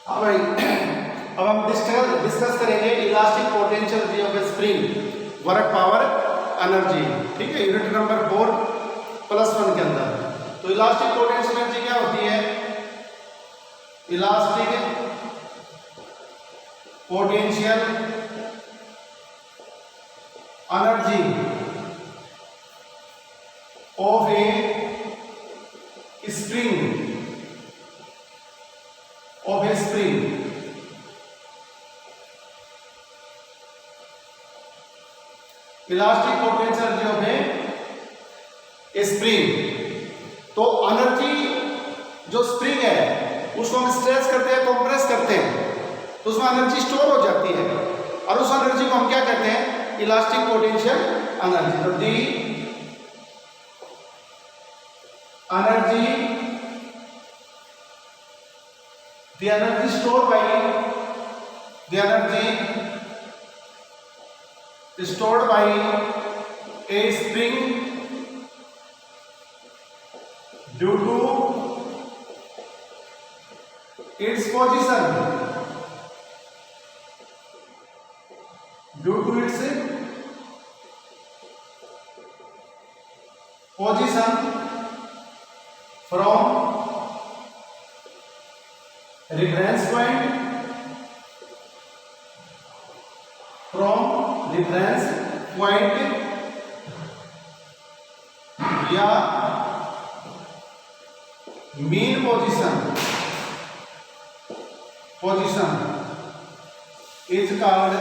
हाँ भाई, अब हम डिस्कस करेंगे elastic potential of a spring, work power energy. ठीक है, यूनिट नंबर 4+1 के अंदर। तो इलास्टिक पोटेंशियल एनर्जी क्या होती है? Elastic potential energy of a spring, of a spring, elastic potential energy of a spring. तो एनर्जी जो स्प्रिंग है उसको हम स्ट्रेच करते हैं, कंप्रेस करते हैं, तो उसमें एनर्जी स्टोर हो जाती है और उस एनर्जी को हम क्या कहते हैं? Elastic potential energy. तो the energy, the energy stored by a spring due to its position, from reference point या mean position is called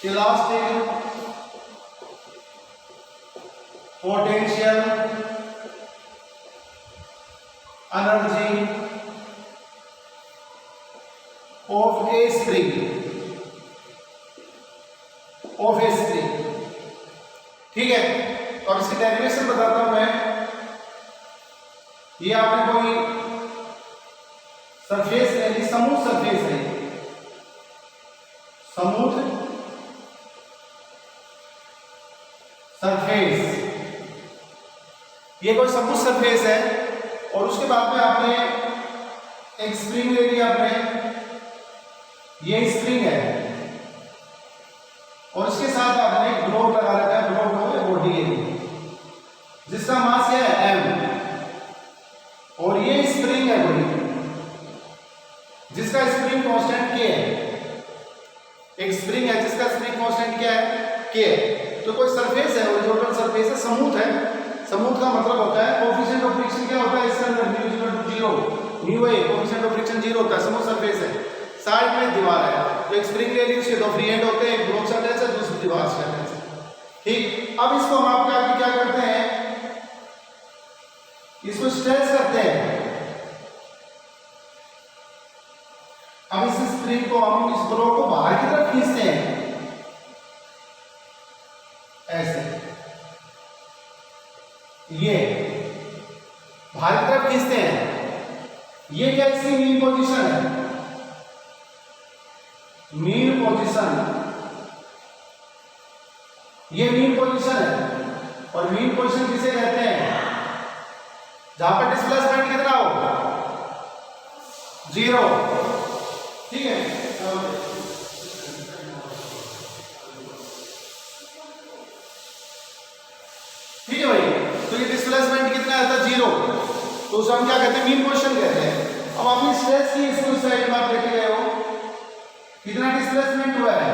elastic potential energy of a spring, ठीक है। तो अब इसकी डेरिवेशन बताता हूं मैं। ये आपने कोई सरफेस है, स्मूथ सरफेस है, स्मूथ सरफेस, ये कोई स्मूथ सरफेस है और उसके बाद में आपने एक स्प्रिंग ले लिया, आपने ये स्प्रिंग है और इसके साथ आपने एक ग्लोब लगा रखा है, ग्लोब को बॉडी है जिसका मास है m, और ये स्प्रिंग है कोई जिसका स्प्रिंग कांस्टेंट k है। एक स्प्रिंग है जिसका स्प्रिंग कांस्टेंट क्या है? k है। तो कोई सरफेस है, हॉरिजॉन्टल सरफेस है, स्मूथ है। स्मूथ का मतलब होता है कोएफिशिएंट ऑफ फ्रिक्शन क्या होता है इसके अंदर? μ = 0, μ a कोएफिशिएंट ऑफ फ्रिक्शन 0 होता है। स्मूथ सरफेस है, साइड में दीवार है, तो एक स्प्रिंग ले ली, उसके दो फ्री एंड होते हैं, एक ब्लॉक से अटैच है, दूसरी दीवार से अटैच है। ठीक, अब इसको हम आपके क्या करते हैं? इसको स्ट्रेच करते हैं। अब इस स्प्रिंग को हम इस ब्लॉक को बाहर की तरफ खींचते हैं, ऐसे ये बाहर की तरफ खींचते हैं। ये क्या इसकी मीन पोजीशन है? मीन पोजीशन, ये मीन पोजीशन है। और मीन पोजीशन किसे कहते हैं? जहां पर डिस्प्लेसमेंट कितना हो? 0। ठीक है, ठीक है भाई। तो ये डिस्प्लेसमेंट कितना आता है? 0। तो उसे हम क्या कहते हैं? मीन पोजीशन कहते हैं। अब आपने स्ट्रेस की इसको साइड में आप लेके गए हो, कितना डिस्प्लेसमेंट हुआ है?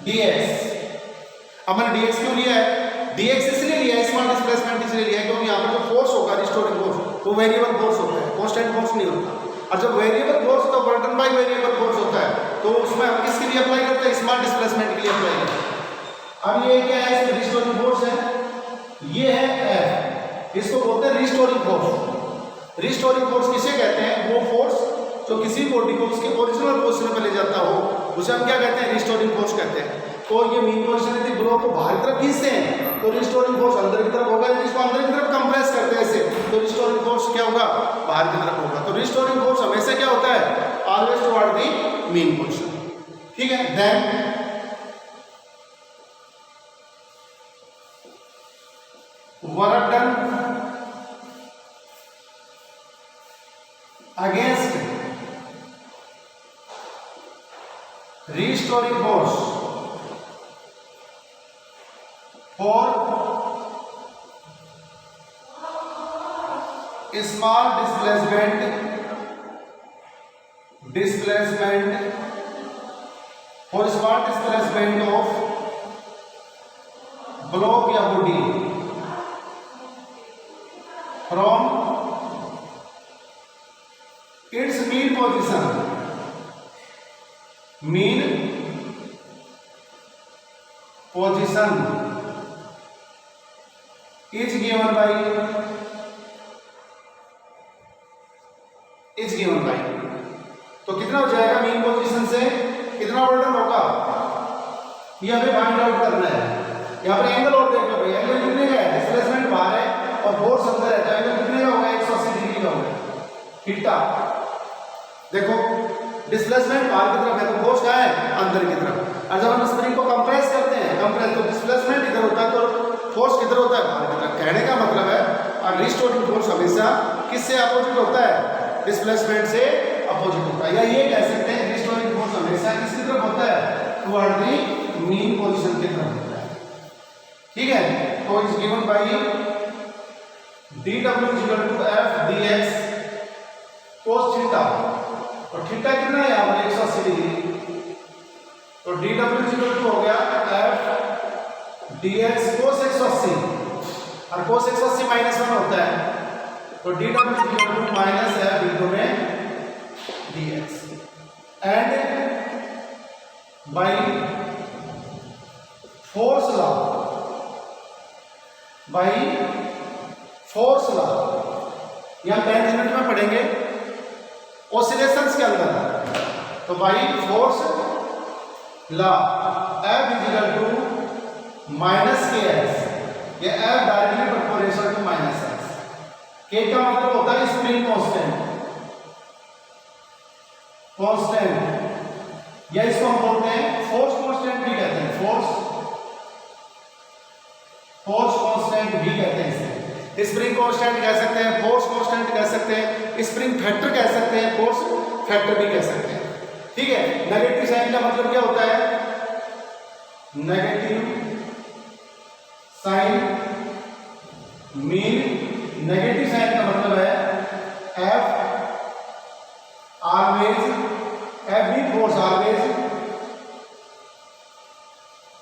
dx। अब मैंने dx क्यों लिया है? dx इसलिए लिया है, स्मॉल डिस्प्लेसमेंट इसलिए लिया है क्योंकि यहाँ पर जो फोर्स होगा, रिस्टोरिंग फोर्स, वो वेरिएबल फोर्स होता है, कांस्टेंट फोर्स नहीं होता। और जब वेरिएबल फोर्स तो बर्टन बाय वेरिएबल फोर्स होता है, तो उसमें हम किसके लिए अप्लाई करते हैं? स्मॉल डिस्प्लेसमेंट के लिए अप्लाई करते हैं। अब ये क्या है? इसमें रिस्टोरिंग फोर्स है, ये है F, इसको बोलते हैं रिस्टोरिंग फोर्स। रिस्टोरिंग फोर्स किसे कहते हैं? वो फोर्स जो किसी बॉडी को उसके ओरिजिनल पोजीशन पे ले जाता हो, उसे हम क्या कहते हैं? रिस्टोरिंग फोर्स कहते हैं। तो ये मीन पोजीशन यदि ब्लॉक को बाहर की तरफ खींचते हैं तो रिस्टोरिंग फोर्स अंदर की तरफ होगा, यदि इसको अंदर की तरफ कंप्रेस करते हैं ऐसे तो रिस्टोरिंग फोर्स क्या होगा? बाहर की तरफ होगा। तो रिस्टोरिंग फोर्स हमेशा क्या होता है? Always toward the mean position. ठीक है, then work done against restoring force for small displacement for small displacement of block या body from its mean position is given by तो कितना हो जाएगा मीन पोजीशन से कितना ऑर्डर होगा ये हमें फाइंड आउट करना है। यहाँ पर एंगल और देख लो भाई, एंगल कितने का है, डिस्प्लेसमेंट बाहर है और फोर्स अंदर है, तो एंगल कितने का होगा 180 डिग्री का होगा थीटा। देखो डिस्प्लेसमेंट बाहर की तरफ है तो फोर्स कहाँ है अंदर की तरफ, और जब हम स्प्रिंग को कंप्रेस करते हैं तो डिस्प्लेसमेंट इधर होता है तो फोर्स किधर होता है बाहर की तरफ। कहने का मतलब है और रिस्टोरिंग फोर्स हमेशा किससे अपोजिट होता है, डिस्प्लेसमेंट से अपोजिट होता है, या ये कह सकते हैं रिस्टोरिंग फोर्स हमेशा किसकी तरफ होता है, टुवर्ड द मीन पोजीशन की तरफ होता है। ठीक है, तो is given by dw f dx cos theta, और थीटा कितना है यहाँ पर 180 डिग्री, तो dw हो गया f dx cos 180 और cos 180 -1 होता है, तो dw माइनस f इंटू में dx and by force law यहाँ 10th यूनिट में पढ़ेंगे ऑसिलेशंस के अंदर, तो by force law F equal to minus k x, ये F directly proportional to minus x. K का मतलब होता है स्प्रिंग कांस्टेंट, या इसको हम बोलते हैं फोर्स कांस्टेंट भी कहते हैं, फोर्स कांस्टेंट भी कहते हैं इसे, स्प्रिंग कांस्टेंट कह सकते हैं, फोर्स कांस्टेंट कह सकते हैं, स्प्रिंग फैक्टर कह सकते हैं, फोर्स फैक्टर भी कह सकते हैं। ठीक है, नेगेटिव साइन का मतलब क्या होता है, negative sign mean, negative sign का मतलब है F always, F भी force always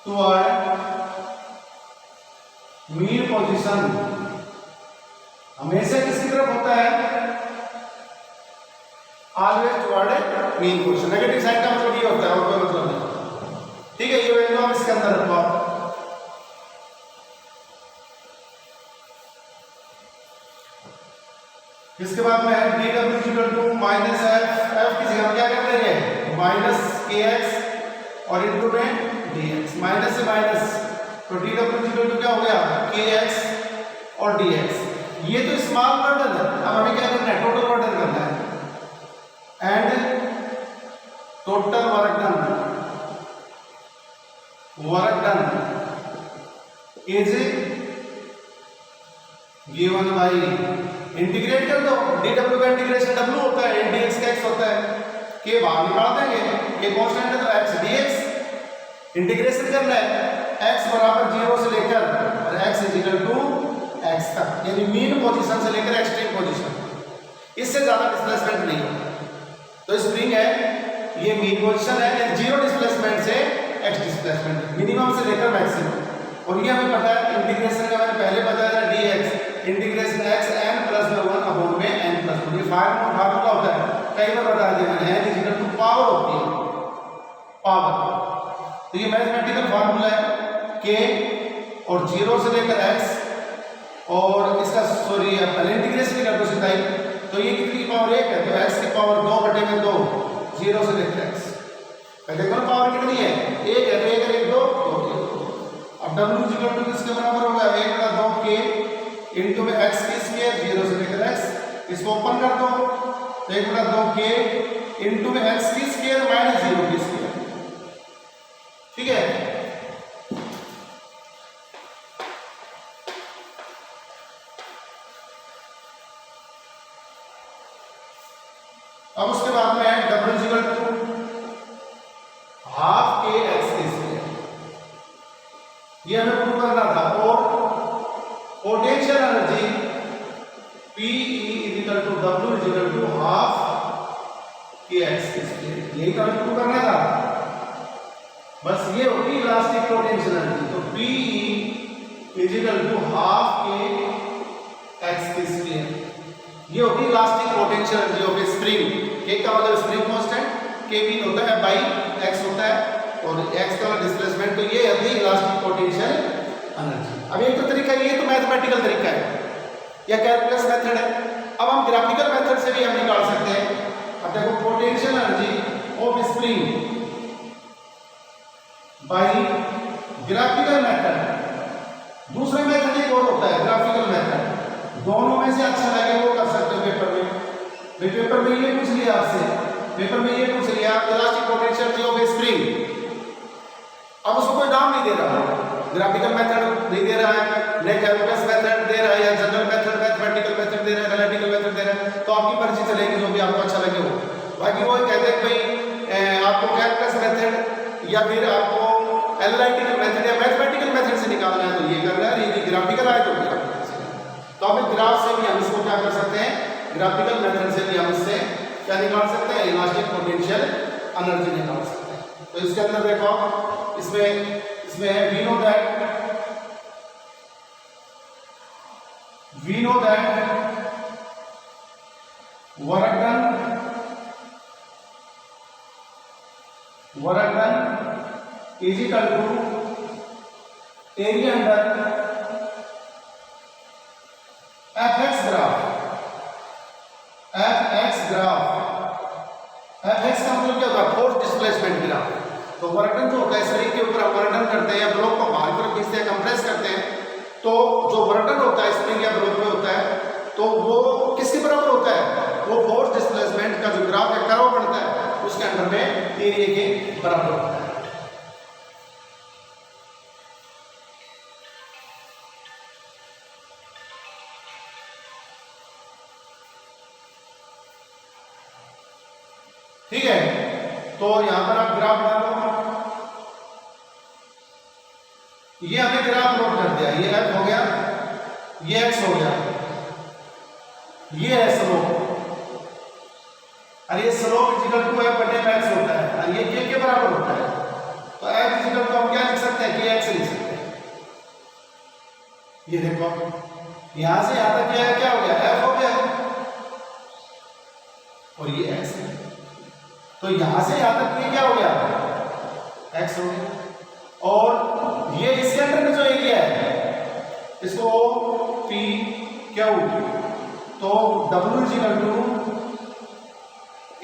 toward mean position, हमेशा किसकी तरफ होता है, always toward mean position. Negative sign का मतलब ये होता है और कोई मतलब नहीं। ठीक है, ये वैल्यू हम इसके अंदर रखवा। इसके बाद में dw equal to minus f की जगह क्या कर देंगे माइनस kx और इनटू में dx, माइनस से माइनस, तो dw इक्वल टू क्या हो गया kx और dx। ये तो स्मॉल बर्डन है, अब हमें क्या करना है टोटल बर्डन करना है, and total work done is given by, integrate कर दो, dw का इंटीग्रेशन w होता है, dx का x होता है, के बाहर निकाल देंगे, ये कांस्टेंट है तो x dx, इंटीग्रेशन करना है x बराबर 0 से लेकर और x इक्वल टू x तक, यानी मीन पोजीशन से लेकर एक्सट्रीम पोजीशन, इससे ज्यादा डिस्प्लेसमेंट नहीं होता। तो स्प्रिंग है ये मीन पोजीशन है, जीरो डिस्प्लेसमेंट से एक्स डिस्प्लेसमेंट, मिनिमम से लेकर मैक्सिमम, और ये हमें पता है इंटीग्रेशन का मैंने पहले बताया था dx integration x n plus 1 upon में n प्लस 1, ये फार्मूला होता है, कई बार बता दिया मैंने, n इक्वल टू पावर होती है, पावर। तो ये मैथमेटिकल फार्मूला है k और 0 से लेकर x, और इसका सॉरी पहले इंटीग्रेशन कर दो सीधा ही, तो ये कितनी पावर 1 है, तो x की पावर 2/2, 0 से लेकर x, पहले देखो पावर कितनी है 1 है, तो 1 और 1 2, अब w इक्वल टू किसके बराबर होगा 1/2k इनटू में x की स्क्वायर 0 से लेकर x, इसको ओपन कर दो तो 1/2k इनटू में x की स्क्वायर माइनस 0 की स्क्वायर। ठीक है, अब उसके बाद में है W equal to half k x के स्क्वायर, ये हमें प्रूव करना था। और potential energy P equal to W equal to half k x के स्क्वायर, यही तो हमें प्रूव करना था। बस ये होगी इलास्टिक पोटेंशियल एनर्जी। तो P equal to half k x के स्क्वायर, ये होगी elastic potential energy of a spring. K का मतलब स्प्रिंग कांस्टेंट, के भी होता है बाई एक्स होता है, और एक्स का डिस्प्लेसमेंट, तो ये होती है इलास्टिक पोटेंशियल एनर्जी। अब एक तो तरीका ये तो मैथमेटिकल तरीका है या कैलकुलस मेथड है। अब हम ग्राफिकल मेथड से भी हम निकाल सकते हैं। अब देखो potential energy of spring by graphical method. दूसरा मेथड एक और होता है ग्राफिकल मेथड, दोनों में से अच्छा लगे वो कर सकते हो पेपर में। पेपर में ये पूछ लिया आपसे, पेपर में ये पूछ लिया elastic potential of a spring, अब उसको कोई नाम नहीं दे रहा, ग्राफिकल मेथड नहीं दे रहा है, ने कैलकुलस मेथड दे रहा है, या जनरल मेथड मैथमेटिकल मेथड दे रहा है, एनालिटिकल मेथड दे रहा है, तो आपकी मर्जी चलेगी जो भी आपको अच्छा लगे वो। बाकी वो कहते हैं भाई आपको कैलकुलस मेथड या फिर आपको एनालिटिकल मेथड या मैथमेटिकल मेथड से निकालना है तो ये करना है, यदि ग्राफिकल आए तो ग्राफिकल से। तो हमें ग्राफ से भी हम इसको क्या कर सकते हैं, ग्राफिकल मेथड से भी हम इससे क्या निकाल सकते हैं, इलास्टिक पोटेंशियल एनर्जी निकाल सकते हैं। तो इसके अंदर देखो इसमें है we know that work done is equal to area under fx graph. fx का मतलब क्या होता है, फोर्स डिस्प्लेसमेंट ग्राफ। तो वर्क डन जो होता है शरीर के ऊपर वर्क डन करते हैं या ब्लॉक को बाहर की तरफ खींचते हैं, कंप्रेस करते हैं, तो जो वर्क डन होता है स्प्रिंग या ब्लॉक में होता है तो वो किसके बराबर होता है, वो फोर्स डिस्प्लेसमेंट का जो ग्राफ है कर्व बनता है उसके अंदर में एरिया के बराबर होता है। ठीक है, तो यहां पर आप ग्राफ बना लो, ये हमें ग्राफ नोट कर दिया, ये f हो गया, ये x हो गया, ये है स्लोप, और ये स्लोप इक्वल टू f बटे x होता है, और ये k के बराबर होता है। तो f इक्वल टू हम क्या लिख सकते हैं, kx लिख सकते हैं। ये देखो यहां से यहां तक क्या हो गया, f हो गया, और ये x है। तो यहां से यहां तक ये क्या हो गया, x हो गया, और ये इसके अंदर में जो एरिया है इसको P क्यू, तो W equal to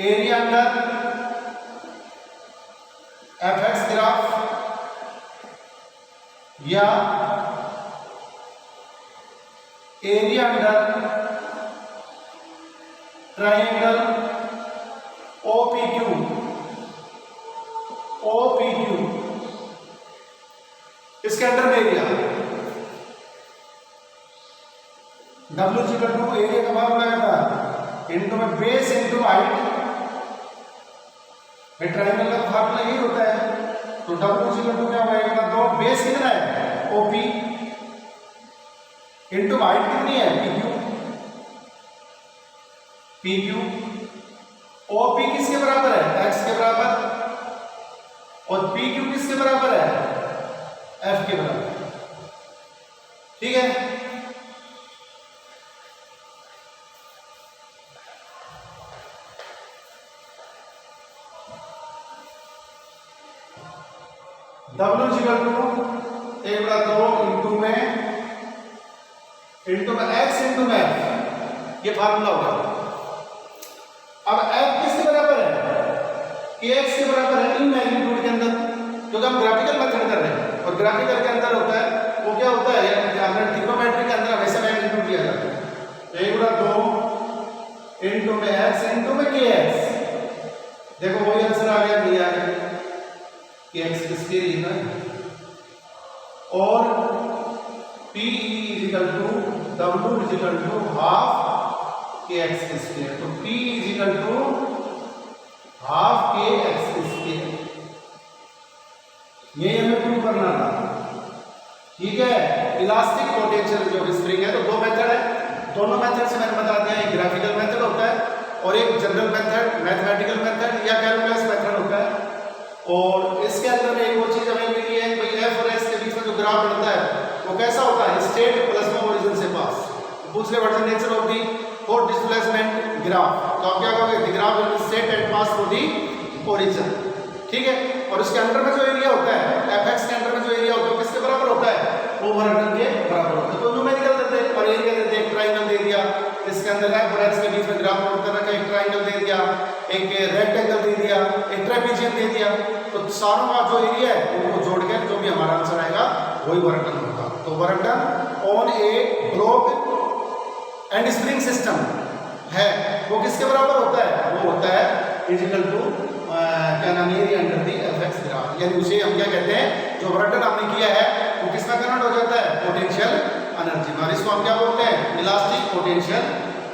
area under fx graph या एरिया अंडर ट्राइंगल OPQ इसके अंडर में area W equal to area का फॉर्मूला क्या था, इनटू में बेस इनटू हाइट, ट्रायंगल का फॉर्मूला यही होता है। तो W इक्वल टू क्या होगा, तो बेस कितना है OP इनटू हाइट कितनी है PQ। OP किसके बराबर है, x के बराबर, और PQ किसके बराबर है, F के बराबर। ठीक है, W इक्वल टू 1/2 इंटू में x इंटू में f, ये फार्मूला होगा। अब f किसके बराबर है, kx के बराबर है इन मैग्नीट्यूड के अंदर, क्योंकि हम ग्राफिकल मेथड कर रहे हैं, और ग्राफिकल के अंदर होता है वो क्या होता है, अगर ट्रिग्नोमेट्री के अंदर हमेशा मैग्नीट्यूड दिया जाता है। 1/2 इंटू में x इंटू में kx, देखो वही आंसर आ गया, नहीं आ गया, kx किसके लिए है, और P equal to W equal to half kx square. तो P equal to half k x square, यही हमें प्रूव करना था। ठीक है, इलास्टिक पोटेंशियल जो स्प्रिंग है, तो दो मेथड है, दोनों मेथड से मैंने बता दिया, एक ग्राफिकल मेथड होता है और एक जनरल मेथड मैथमेटिकल मेथड या कैलकुलस मेथड होता है। और इसके अंदर में एक और चीज हमें मिली है, भाई एफ और एस के बीच में जो ग्राफ बनता है वो कैसा होता है, स्टेट प्लस में ओरिजिन से पास। पूछ ले what is the nature of the force displacement graph, तो आप क्या कहोगे, the graph will be set and pass through the origin. ठीक है, और उसके अंदर में जो एरिया होता है, एफ एक्स के अंदर में जो एरिया होता है वो किसके बराबर होता है, ओवरटन के बराबर होता है। तो न्यूमेरिकल देते हैं और एरिया देते हैं, एक ट्रायंगल दे दिया, इसके अंदर एफ और एक्स के बीच में ग्राफ प्लॉट कर रखा है, एक ट्रायंगल दे दिया, एक रेक्टेंगल दे दिया, एक ट्रेपेजियम दे दिया, तो सारों का जो एरिया है उनको जोड़ के जो भी हमारा आंसर आएगा वही वर्क डन होगा। तो work done on A block and spring system है वो किसके बराबर होता है, वो होता है इजिकल टू क्या नाम है, area under the F x graph, यानी उसे हम क्या कहते हैं, जो वर्क डन आपने किया है वो किसमें कन्वर्ट हो जाता है, पोटेंशियल एनर्जी में, और इसको हम क्या बोलते हैं, elastic potential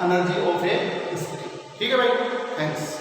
energy of a spring. ठीक है भाई, थैंक्स।